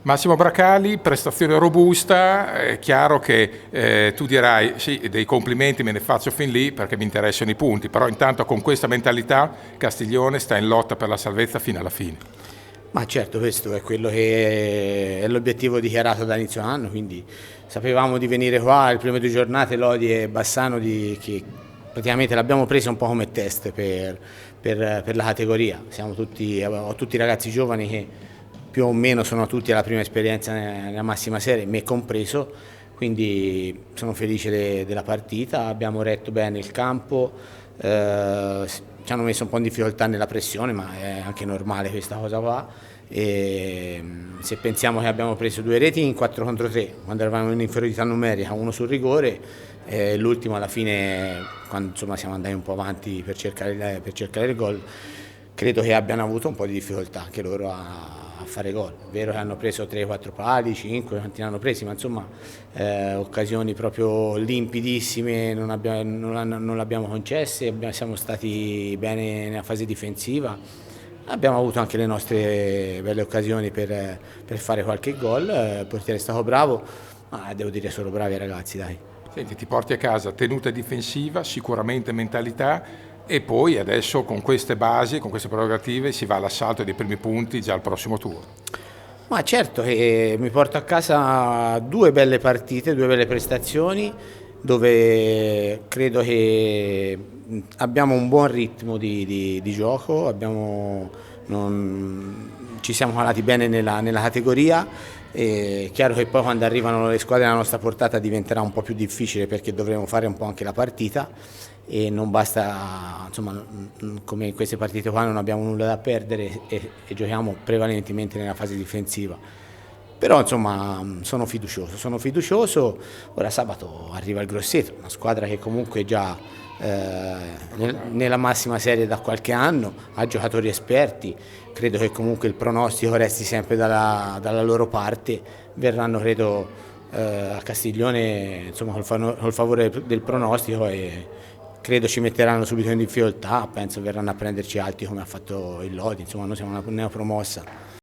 Massimo Bracali, prestazione robusta, è chiaro che tu dirai sì, dei complimenti me ne faccio fin lì perché mi interessano i punti, però intanto con questa mentalità Castiglione sta in lotta per la salvezza fino alla fine. Ma certo, questo è quello che è l'obiettivo dichiarato da inizio anno, quindi sapevamo di venire qua, le prime 2 giornate Lodi e Bassano che praticamente l'abbiamo presa un po' come test per la categoria. Ho tutti ragazzi giovani che più o meno sono tutti alla prima esperienza nella massima serie, me compreso, quindi sono felice della partita, abbiamo retto bene il campo, ci hanno messo un po' in difficoltà nella pressione, ma è anche normale questa cosa qua. E se pensiamo che abbiamo preso 2 reti in 4 contro 3, quando eravamo in inferiorità numerica, uno sul rigore, l'ultimo alla fine, quando insomma siamo andati un po' avanti per cercare il gol, credo che abbiano avuto un po' di difficoltà anche loro a fare gol. È vero che hanno preso 3-4 pali, 5, quanti ne hanno presi, ma insomma occasioni proprio limpidissime non l'abbiamo concesse, siamo stati bene nella fase difensiva. Abbiamo avuto anche le nostre belle occasioni per fare qualche gol, il portiere è stato bravo, ma devo dire solo bravi ragazzi, dai. Senti, ti porti a casa tenuta difensiva, sicuramente mentalità e poi adesso con queste basi, con queste prerogative si va all'assalto dei primi punti già al prossimo turno. Ma certo che mi porto a casa 2 belle partite, 2 belle prestazioni, dove credo che abbiamo un buon ritmo di gioco, ci siamo calati bene nella categoria. È chiaro che poi quando arrivano le squadre alla nostra portata diventerà un po' più difficile perché dovremo fare un po' anche la partita e non basta, insomma, come in queste partite qua non abbiamo nulla da perdere e giochiamo prevalentemente nella fase difensiva. Però insomma sono fiducioso, ora sabato arriva il Grosseto, una squadra che comunque già nella massima serie da qualche anno, ha giocatori esperti, credo che comunque il pronostico resti sempre dalla loro parte, verranno credo a Castiglione insomma, col favore del pronostico e credo ci metteranno subito in difficoltà, penso verranno a prenderci alti come ha fatto il Lodi, insomma noi siamo una neopromossa.